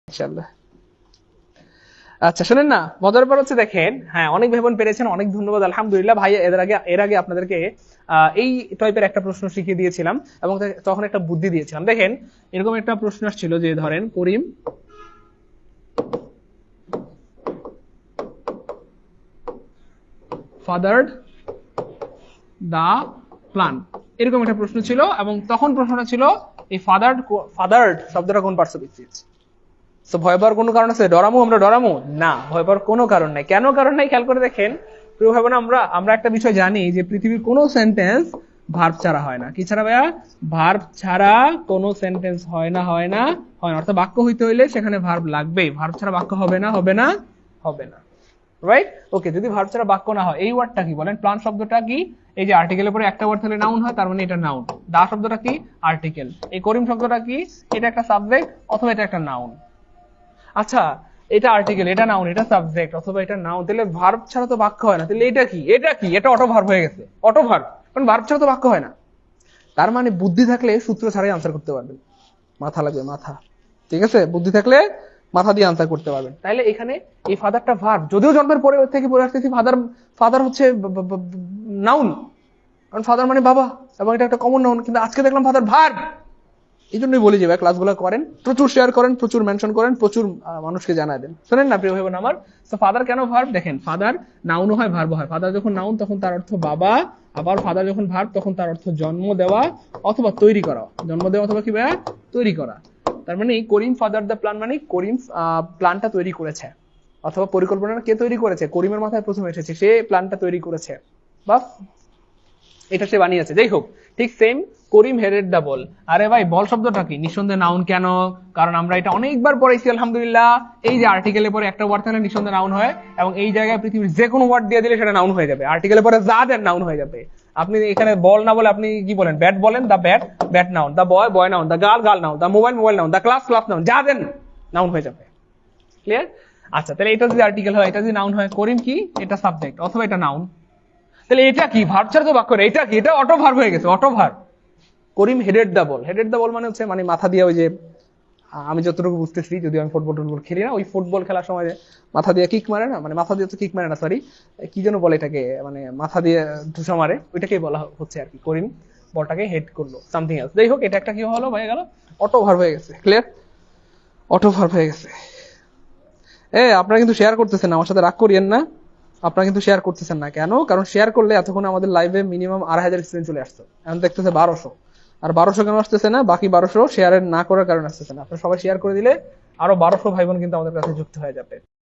ইনশাআল্লাহ। আচ্ছা শুনেন না, মজার ব্যাপার হচ্ছে দেখেন, হ্যাঁ অনেক ভাই বোন পেরেছেন, অনেক ধন্যবাদ আলহামদুলিল্লাহ। ভাই এর আগে আপনাদেরকে এই টাইপের একটা প্রশ্ন শিখিয়ে দিয়েছিলাম এবং তখন একটা বুদ্ধি দিয়েছিলাম। দেখেন এরকম একটা প্রশ্ন আসছিল যে ধরেন করিম ফাদার্ড দা প্লান্ট, এরকম একটা প্রশ্ন ছিল এবং তখন প্রশ্নটা ছিল এই ফাদার্ড শব্দটা কোন পার্টস অফ স্পিচ। তো ভয় পাওয়ার কোনো কারণ আছে? ডরামু আমরা ডরামু না, ভয় পাওয়ার কোনো কারণ নাই। কেন কারণ নাই খেয়াল করে দেখেন প্রিয় ভাই বোন, আমরা একটা বিষয় জানি যে পৃথিবীর কোনো সেন্টেন্স ভার্ব ছাড়া হয় না। কি ছাড়া ভাইয়া? ভার্ব ছাড়া কোনো সেন্টেন্স হয় না, হয় না, হয় না। অর্থাৎ বাক্য হইতে হইলে সেখানে ভার্ব লাগবেই। ভার্ব ছাড়া বাক্য হবে না, হবে না, হবে না। রাইট? ওকে, যদি ভার্ব ছাড়া বাক্য না হয়, এই ওয়ার্ডটা কি বলেন? প্লান শব্দটা কি? এই যে আর্টিকেলের পরে একটা ওয়ার্ড থাকলে নাউন হয়, তার মানে এটা নাউন। দা শব্দটা কি? আর্টিকেল। এই করিম শব্দটা কি? এটা একটা সাবজেক্ট অথবা এটা একটা নাউন। আচ্ছা, এটা আর্টিকেল, এটা নাউন, এটা সাবজেক্ট অথবা এটা নাউন, তাহলে ভার্ব ছাড়া তো বাক্য হয় না। তাহলে এটা কি? এটা কি? এটা অটো ভার্ব হয়ে গেছে। অটো ভার্ব, কারণ ভার্ব ছাড়া তো বাক্য হয় না। তার মানে বুদ্ধি থাকলে সূত্র ছাড়াই আনসার করতে পারবেন। মাথা লাগবে, মাথা। ঠিক আছে, বুদ্ধি থাকলে মাথা দিয়ে আনসার করতে পারবেন। তাইলে এখানে এই ফাদারটা ভার্ব, যদিও জন্মের পরে থেকে পরে আসতেছি ফাদার হচ্ছে নাউন, কারণ ফাদার মানে বাবা এবং এটা একটা কমন নাউন, কিন্তু আজকে দেখলাম ফাদার ভার্ব। এই জন্যই বলি যে ভাই ক্লাসগুলো করেন, প্রচুর শেয়ার করেন, প্রচুর মেনশন করেন, প্রচুর মানুষকে জানায় দেন। শোনেন না প্রিয় ভাই বোন আমার, তো ফাদার কেন ভার্ব? দেখেন ফাদার নাউনও হয় ভার্ব হয়। ফাদার যখন নাউন তখন তার অর্থ বাবা, আবার ফাদার যখন ভার্ব তখন তার অর্থ জন্ম দেওয়া অথবা তৈরি করা। জন্ম দেওয়া অথবা কি ভাইয়া? তৈরি করা। তার মানে করিম ফাদার দ্য প্ল্যান মানে করিম প্ল্যানটা তৈরি করেছে, অথবা পরিকল্পনাটা কে তৈরি করেছে? করিমের মাথায় প্রথম এসেছে, সে প্ল্যানটা তৈরি করেছে, বাস এটা সে বানিয়েছে। যাই হোক, ঠিক সেম করিম হেডেড দা বল। আরে ভাই বল শব্দটা কি? নিঃসন্দেহে নাউন। কেন? কারণ আমরা এটা অনেকবার পড়াইছি আলহামদুলিল্লাহ। এই যে আর্টিকেলের পরে একটা ওয়ার্ড থাকলে নিঃসন্দেহে নাউন হয়, এবং এই জায়গায় পৃথিবীর যে কোনো ওয়ার্ড দিয়ে দিলে সেটা নাউন হয়ে যাবে। আর্টিকেলের পরে যা দেন নাউন হয়ে যাবে। আপনি এখানে বল না বলে আপনি কি বলেন? ব্যাট বলেন, the bat bat noun, the boy boy noun, the girl girl noun, the mobile noun, the class noun, যা দেন নাউন হয়ে যাবে। ক্লিয়ার? আচ্ছা, তাহলে এটা যদি আর্টিকেল হয়, এটা যদি নাউন হয়, করিম কি? এটা সাবজেক্ট অথবা এটা নাউন। তাহলে এটা কি? ভার্ব ছাড়া তো বাক্য, এটা কি? এটা অটো ভার্ব হয়ে গেছে, অটো ভার্ব। করিম হেডেড দা বল। হেডেড দা বল মানে হচ্ছে মানে মাথা দিয়ে, ওই যে আমি যতটুকু বুঝতেছি, যদি আমি ফুটবল খেলি না, ওই ফুটবল খেলার সময় মাথা দিয়ে কিক মারে না, মানে মাথা দিয়ে তো কিক মারে না, সরি কি যেন বলে এটাকে, মানে মাথা দিয়ে ধুসা মারে, ওইটাকেই বলা হচ্ছে আর কি। করিম বলটাকে হেড করলো, সামথিং এলস। যাই হোক, এটা একটা কি হলো হয়ে গেল? অটো ভার্ব হয়ে গেছে। ক্লিয়ার? অটো ভার্ব হয়ে গেছে। আপনারা কিন্তু শেয়ার করতেছেন না, আমার সাথে রাগ করিয়েন না। আপনারা কিন্তু শেয়ার করতেছেন না, কেন? কারণ শেয়ার করলে এতক্ষণ আমাদের লাইভে মিনিমাম 2500 স্টুডেন্ট চলে আসতো, এখন দেখতেছে 1200। আর 1200 কেন আসতেছে না? বাকি 1200 শেয়ার না করার কারণে আসতেছে না। আপনারা সবাই শেয়ার করে দিলে আরো 1200 ভাই বোন কিন্তু আমাদের কাছে যুক্ত হয়ে যাবে।